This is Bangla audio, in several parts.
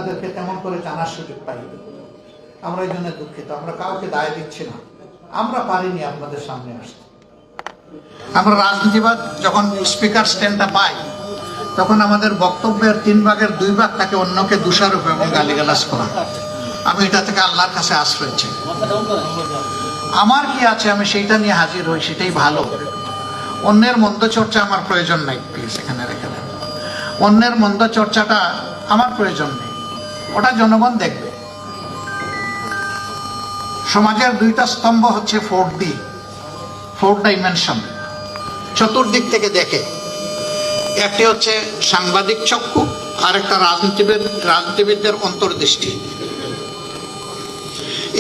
তাদেরকে তেমন করে জানার সুযোগ পাই। আমরা এই জন্য দুঃখিত, আমরা কাউকে দায় দিচ্ছি না, আমরা পারিনি আপনাদের সামনে আসতে। আমরা রাজনীতিবাদ যখন স্পিকার স্ট্যান্ডটা পাই তখন আমাদের বক্তব্যের 3 ভাগের 2 ভাগ তাকে অন্যকে দোষারোপ এবং গালিগালাজ করা। আমি এটা থেকে আল্লাহর কাছে আশ্রয় চাই। আমার কি আছে আমি সেইটা নিয়ে হাজির হই, সেটাই ভালো। অন্যের মন্দ চর্চা আমার প্রয়োজন নাই, প্লিজ এখানে রেখে দেন। অন্যের মন্দ চর্চাটা আমার প্রয়োজন নেই, ওটা জনগণ দেখবে। সমাজের 2টা স্তম্ভ হচ্ছে 4 ডাইমেনশন, চতুর্দিক থেকে দেখে। একটি হচ্ছে সাংবাদিক চক্ষু, আর একটা রাজনীতিবিদদের অন্তর্দৃষ্টি।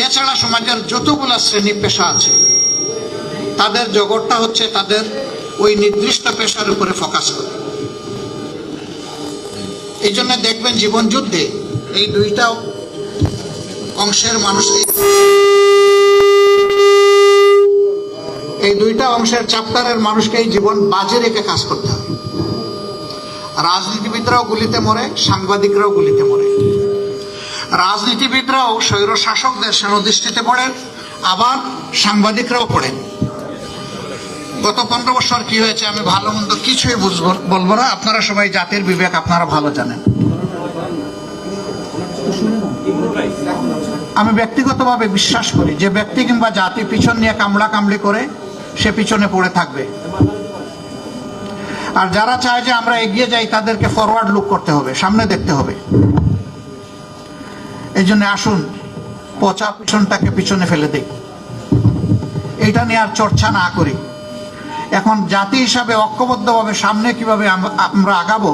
এছাড়া সমাজের যতগুলা শ্রেণী পেশা আছে তাদের জগৎটা হচ্ছে তাদের ওই নির্দিষ্ট পেশার উপরে ফোকাস করে। এই জন্য দেখবেন জীবন যুদ্ধে এই 2টা অংশের মানুষ, এই 2টা অংশের চ্যাপ্টারের মানুষকে এই জীবন বাজে রেখে কাজ করতে হবে। রাজনীতিবিদরাও গুলিতে মরে, সাংবাদিকরাও গুলিতে মরে। রাজনীতিবিদরাও স্বৈর শাসকদের সেনদৃষ্টিতে পড়েন, আবার সাংবাদিকরাও পড়েন। গত 15 বছর কি হয়েছে আমি ভালো মন্দ কিছুই বলবো না, আপনারা সবাই জাতির বিবেক আপনারা ভালো জানেন। আমি ব্যক্তিগতভাবে বিশ্বাস করি যে ব্যক্তি কিংবা জাতি পিছন নিয়ে কামড়ি করে সে পিছনে পড়ে থাকবে, আর যারা চায় যে আমরা এগিয়ে যাই তাদেরকে ফরওয়ার্ড লুক করতে হবে, সামনে দেখতে হবে। এই জন্য আসুন পচা পিছনটাকে পিছনে ফেলে দেই, এটা নিয়ে আর চর্চা না করি। এখন জাতি হিসাবে ঐক্যবদ্ধভাবে সামনে কিভাবে আমরা আগাবো,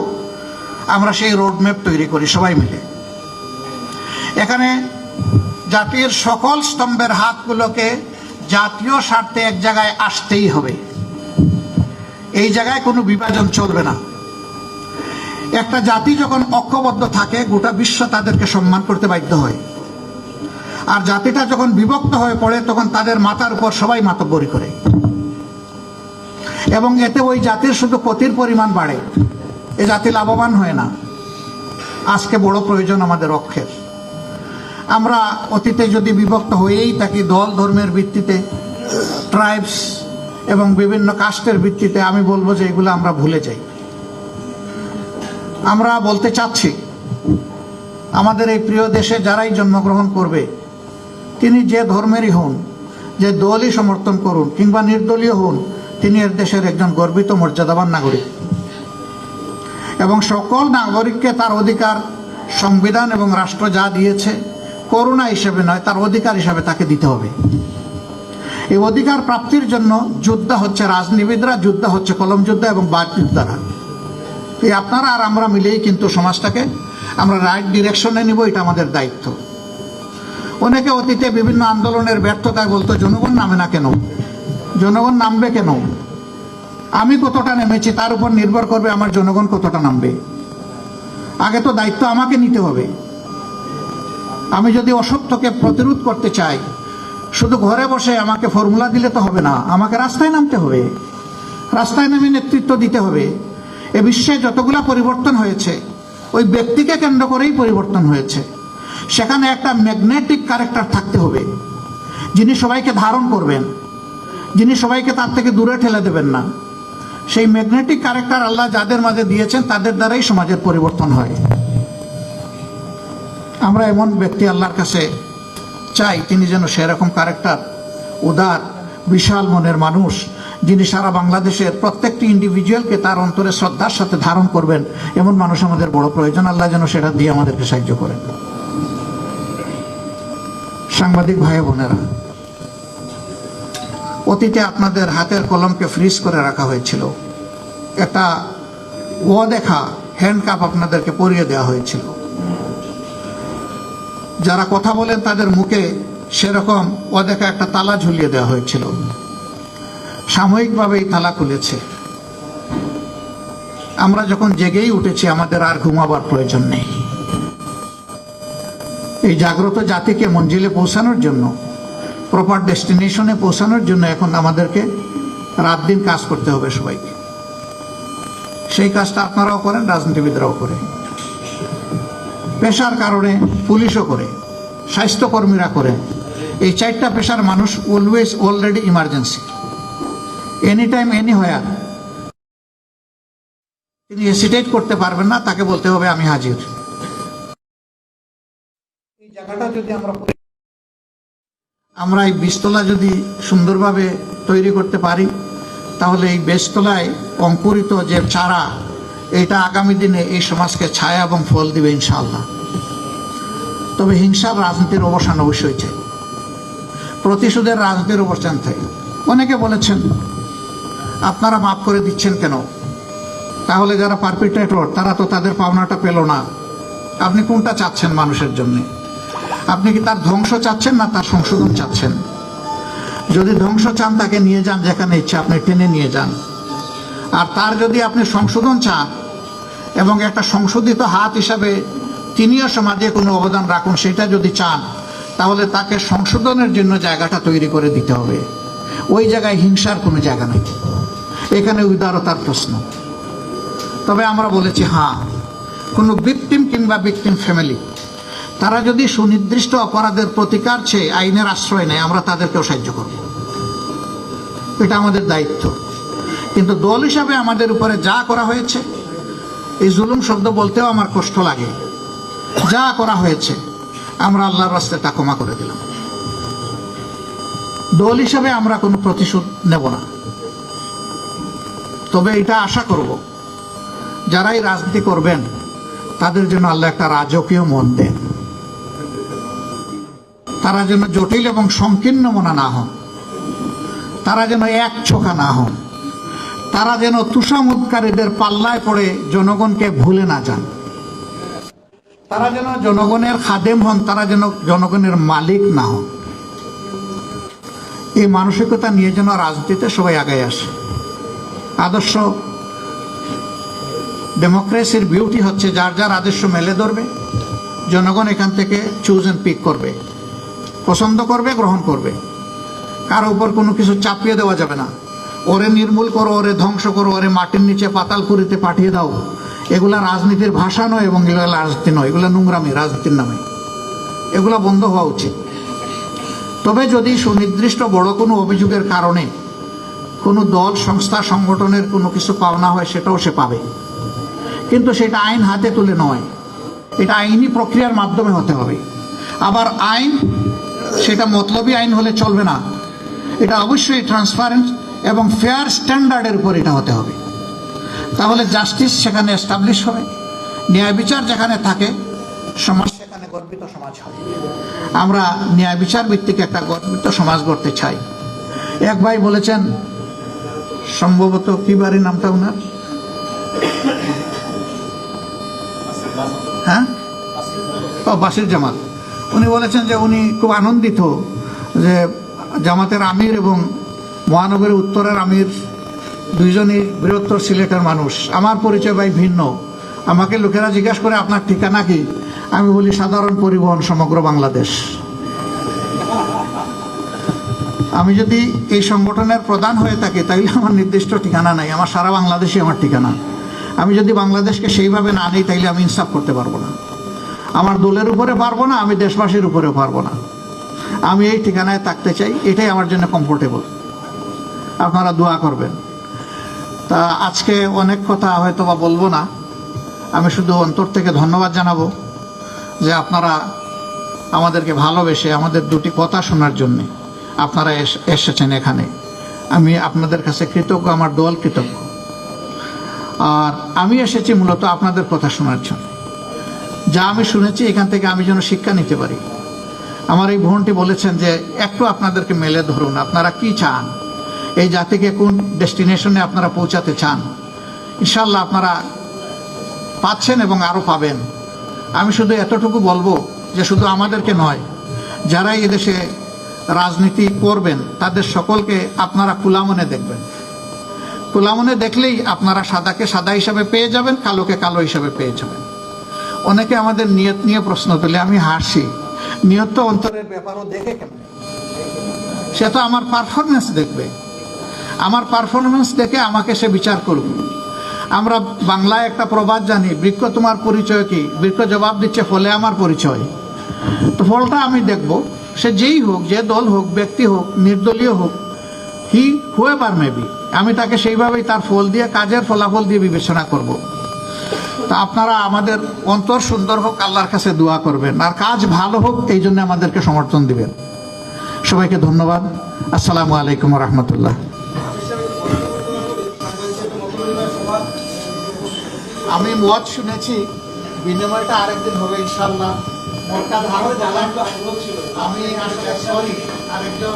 আমরা সেই রোডম্যাপ তৈরি করি সবাই মিলে। এখানে জাতির সকল স্তম্ভের হাতগুলোকে জাতীয় স্বার্থে এক জায়গায় আসতেই হবে, এই জায়গায় কোনো বিভাজন চলবে না। একটা জাতি যখন ঐক্যবদ্ধ থাকে গোটা বিশ্ব তাদেরকে সম্মান করতে বাধ্য হয়, আর জাতিটা যখন বিভক্ত হয়ে পড়ে তখন তাদের মাথার উপর সবাই মাতব্বরি করে, এবং এতে ওই জাতির শুধু ক্ষতির পরিমাণ বাড়ে, এ জাতি লাভবান হয় না। আজকে বড় প্রয়োজন আমাদের ঐক্যের। আমরা অতীতে যদি বিভক্ত হয়েই থাকি দল ধর্মের ভিত্তিতে, ট্রাইবস এবং বিভিন্ন কাস্টের ভিত্তিতে, আমি বলবো যে এগুলো আমরা ভুলে যাই। আমরা বলতে চাচ্ছি আমাদের এই প্রিয় দেশে যারাই জন্মগ্রহণ করবে তিনি যে ধর্মেরই হন, যে দলই সমর্থন করুন কিংবা নির্দলীয় হন, তিনি এর দেশের একজন গর্বিত মর্যাদাবান নাগরিক, এবং সকল নাগরিককে তার অধিকার সংবিধান এবং রাষ্ট্র যা দিয়েছে করুণা হিসেবে নয়, তার অধিকার হিসেবে তাকে দিতে হবে। এই অধিকার প্রাপ্তির জন্য যোদ্ধা হচ্ছে রাজনীতিবিদরা, যোদ্ধা হচ্ছে কলম যোদ্ধা এবং বাক যোদ্ধারা। এই আপনারা আর আমরা মিলেই কিন্তু সমাজটাকে আমরা রাইট ডিরেকশনে নিব, এটা আমাদের দায়িত্ব। অনেকে অতীতে বিভিন্ন আন্দোলনের ব্যর্থতায় বলতো জনগণ নামে না কেন, জনগণ নামবে কেন? আমি কতটা নেমেছি তার উপর নির্ভর করবে আমার জনগণ কতটা নামবে। আগে তো দায়িত্ব আমাকে নিতে হবে। আমি যদি অসত্যকে প্রতিরোধ করতে চাই শুধু ঘরে বসে আমাকে ফর্মুলা দিলে তো হবে না, আমাকে রাস্তায় নামতে হবে, রাস্তায় নামে নেতৃত্ব দিতে হবে। এ বিশ্বে যতগুলা পরিবর্তন হয়েছে ওই ব্যক্তিকে কেন্দ্র করেই পরিবর্তন হয়েছে। সেখানে একটা ম্যাগনেটিক ক্যারেক্টার থাকতে হবে, যিনি সবাইকে ধারণ করবেন, যিনি সবাইকে তার থেকে দূরে ঠেলে দেবেন না। সেই ম্যাগনেটিক ক্যারেক্টার আল্লাহ যাদের মাঝে দিয়েছেন তাদের দ্বারাই সমাজের পরিবর্তন হয়। আমরা এমন ব্যক্তি আল্লাহর কাছে চাই তিনি যেন সেরকম ক্যারেক্টার, উদার বিশাল মনের মানুষ, যিনি সারা বাংলাদেশের প্রত্যেকটি ইন্ডিভিজুয়ালকে তার অন্তরে শ্রদ্ধার সাথে ধারণ করবেন, এমন মানুষ আমাদের বড় প্রয়োজন। আল্লাহ যেন সেটা দিয়ে আমাদেরকে সাহায্য করেন। সাংবাদিক ভাই বোনেরা, অতীতে আপনাদের হাতের কলমকে ফ্রিজ করে রাখা হয়েছিল, একটা অদেখা হ্যান্ডকাপ আপনাদেরকে পরিয়ে দেওয়া হয়েছিল। যারা কথা বলেন তাদের মুখে সেরকম অদেখা একটা তালা ঝুলিয়ে দেওয়া হয়েছিল। সাময়িকভাবে এই তালা খুলেছে। আমরা যখন জেগেই উঠেছি আমাদের আর ঘুমাবার প্রয়োজন নেই। এই জাগ্রত জাতিকে মঞ্জিলে পৌঁছানোর জন্য, প্রপার ডেস্টিনেশনে পৌঁছানোর জন্য এখন আমাদেরকে রাত দিন কাজ করতে হবে সবাইকে। সেই কাজটা আপনারাও করেন, রাজনীতিবিদরাও করে। পেশার কারণে পুলিশও করে, স্বাস্থ্যকর্মীরা করে। এই 4টা পেশার মানুষ always already emergency, any time anywhere. তিনি হেসিটেট করতে পারবেন না, তাকে বলতে হবে আমি হাজির। এই জায়গাটা যদি আমরা এই বীজতলা যদি সুন্দরভাবে তৈরি করতে পারি, তাহলে এই বীজতলায় অঙ্কুরিত যে চারা, এটা আগামী দিনে এই সমাজকে ছায়া এবং ফল দিবে ইনশাআল্লাহ। তবে হিংসার রাজনীতির অবসান অবশ্যই চাই, প্রতিশোধের রাজনীতির অবসান চাই। অনেকে বলেছেন আপনারা মাফ করে দিচ্ছেন কেন, তাহলে যারা পারপিট্রেটর তারা তো তাদের পাওনাটা পেল না। আপনি কোনটা চাচ্ছেন মানুষের জন্য? আপনি কি তার ধ্বংস চাচ্ছেন না তার সংশোধন চাচ্ছেন? যদি ধ্বংস চান তাকে নিয়ে যান যেখানে ইচ্ছা, আপনি টেনে নিয়ে যান। আর তার যদি আপনি সংশোধন চান এবং একটা সংশোধিত হাত হিসাবে তিনিও সমাজে কোনো অবদান রাখুন, সেটা যদি চান, তাহলে তাকে সংশোধনের জন্য জায়গাটা তৈরি করে দিতে হবে। ওই জায়গায় হিংসার কোনো জায়গা নেই, এখানে উদারতার প্রশ্ন। তবে আমরা বলেছি হ্যাঁ, কোনো ভিকটিম কিংবা ভিকটিম ফ্যামিলি তারা যদি সুনির্দিষ্ট অপরাধের প্রতিকার চেয়ে আইনের আশ্রয় নেয়, আমরা তাদেরকেও সাহায্য করব, এটা আমাদের দায়িত্ব। কিন্তু দল হিসাবে আমাদের উপরে যা করা হয়েছে, এই জুলুম শব্দ বলতেও আমার কষ্ট লাগে, যা করা হয়েছে আমরা আল্লাহর রাস্তায় তা ক্ষমা করে দিলাম। দল হিসাবে আমরা কোনো প্রতিশোধ নেব না। তবে এটা আশা করব যারাই রাজনীতি করবেন তাদের জন্য আল্লাহ একটা রাজকীয় মন দেন, তারা যেন জটিল এবং সংকীর্ণ মনা না হন, তারা যেন এক চোখা না হন, তারা যেন তুষামুদকারীদের পাল্লায় পড়ে জনগণকে ভুলে না যান, তারা যেন জনগণের খাদেম হন, তারা যেন জনগণের মালিক না হন। এই মানসিকতা নিয়ে যেন রাজনীতিতে সবাই আগায় আসে। আদর্শ ডেমোক্রেসির বিউটি হচ্ছে যার যার আদর্শ মেলে ধরবে, জনগণ এখান থেকে চুজ অ্যান্ড পিক করবে, পছন্দ করবে, গ্রহণ করবে। কারো উপর কোনো কিছু চাপিয়ে দেওয়া যাবে না। ওরে নির্মূল করো, ওরে ধ্বংস করো, ওরে মাটির নিচে পাতালপুরিতে পাঠিয়ে দাও, এগুলা রাজনীতির ভাষা নয় এবং এগুলা রাজনীতি নয়, এগুলা নোংরামি রাজনীতির নামে। এগুলা বন্ধ হওয়া উচিত। তবে যদি সুনির্দিষ্ট বড় কোনো অভিযোগের কারণে কোনো দল, সংস্থা, সংগঠনের কোনো কিছু পাওনা হয়, সেটাও সে পাবে, কিন্তু সেটা আইন হাতে তুলে নয়, এটা আইনি প্রক্রিয়ার মাধ্যমে হতে হবে। আবার আইন সেটা মতলবী আইন হলে চলবে না, এটা অবশ্যই ট্রান্সপারেন্ট এবং ফেয়ার স্ট্যান্ডার্ডের উপর এটা হতে হবে। তাহলে জাস্টিস সেখানে এস্টাবলিশ হবে, ন্যায় বিচার যেখানে থাকে সমাজ সেখানে গর্বিত সমাজ হয়। আমরা ন্যায় বিচার ভিত্তিক একটা গর্বিত সমাজ গড়তে চাই। এক ভাই বলেছেন, সম্ভবত কি বাড়ির নামটা ওনার, হ্যাঁ, বাসির জামাত, উনি বলেছেন যে উনি খুব আনন্দিত যে জামাতের আমির এবং মহানগরীর উত্তরের আমির দুইজনই বৃহত্তর সিলেটের মানুষ। আমার পরিচয় ভাই ভিন্ন। আমাকে লোকেরা জিজ্ঞাসা করে আপনার ঠিকানা কি, আমি বলি সাধারণ পরিবহন, সমগ্র বাংলাদেশ। আমি যদি এই সংগঠনের প্রধান হয়ে থাকি তাহলে আমার নির্দিষ্ট ঠিকানা নাই, আমার সারা বাংলাদেশই আমার ঠিকানা। আমি যদি বাংলাদেশকে সেইভাবে না নিই তাইলে আমি ইনসাফ করতে পারবো না, আমার দলের উপরে পারবো না, আমি দেশবাসীর উপরেও পারবো না। আমি এই ঠিকানায় থাকতে চাই, এটাই আমার জন্য কমফোর্টেবল। আপনারা দোয়া করবেন। তা আজকে অনেক কথা হয়তো বা বলবো না, আমি শুধু অন্তর থেকে ধন্যবাদ জানাবো যে আপনারা আমাদেরকে ভালোবেসে আমাদের দুটি কথা শোনার জন্যে আপনারা এসেছেন এখানে। আমি আপনাদের কাছে কৃতজ্ঞ, আমার দল কৃতজ্ঞ। আর আমি এসেছি মূলত আপনাদের কথা শোনার জন্য। যা আমি শুনেছি এখান থেকে আমি যেন শিক্ষা নিতে পারি। আমার এই বোনটি বলেছেন যে একটু আপনাদেরকে মেলে ধরুন, আপনারা কি চান, এই জাতিকে কোন ডেস্টিনেশনে আপনারা পৌঁছাতে চান। ইনশাল্লাহ আপনারা পাচ্ছেন এবং আরও পাবেন। আমি শুধু এতটুকু বলবো যে শুধু আমাদেরকে নয়, যারা এদেশে রাজনীতি করবেন তাদের সকলকে আপনারা খোলা মনে দেখবেন। খোলা মনে দেখলেই আপনারা সাদাকে সাদা হিসাবে পেয়ে যাবেন, কালোকে কালো হিসাবে পেয়ে যাবেন। অনেকে আমাদের নিয়ত নিয়ে প্রশ্ন তুলে, আমি হাসি। নিয়ত তো অন্তরের ব্যাপারও দেখে কেন, সে তো আমার পারফরমেন্স দেখবে, আমার পারফরমেন্স দেখে আমাকে সে বিচার করবে। আমরা বাংলায় একটা প্রবাদ জানি, বৃক্ষ তোমার পরিচয় কি? বৃক্ষ জবাব দিচ্ছে, ফলে আমার পরিচয়। তো ফলটা আমি দেখব, সে যেই হোক, যে দল হোক, ব্যক্তি হোক, নির্দলীয় হোক, হি হুয়েভার মে বি, আমি তাকে সেইভাবেই তার ফল দিয়ে, কাজের ফলাফল দিয়ে বিবেচনা করব। তো আপনারা আমাদের অন্তর সুন্দর হোক, আল্লাহর কাছে দোয়া করবেন, আর কাজ ভালো হোক, এই জন্য আমাদেরকে সমর্থন দিবেন। সবাইকে ধন্যবাদ। আসসালামু আলাইকুম রহমতুল্লাহ। আমি মত শুনেছি, বিনিময়টা আরেকদিন হবে ইনশাআল্লাহ। মতটা ভালো বলা, আমি আসলে সরি, আরেকজন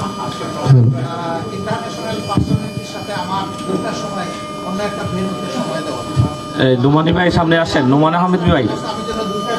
ইন্টারন্যাশনাল পার্সোনালিটির সাথে আমার দুটার সময় অন্য একটা ভেন্যুতে সময় দেওয়া। নোমানি ভাই সামনে আসেন, নোমান আহমেদ ভাই। আমি যেন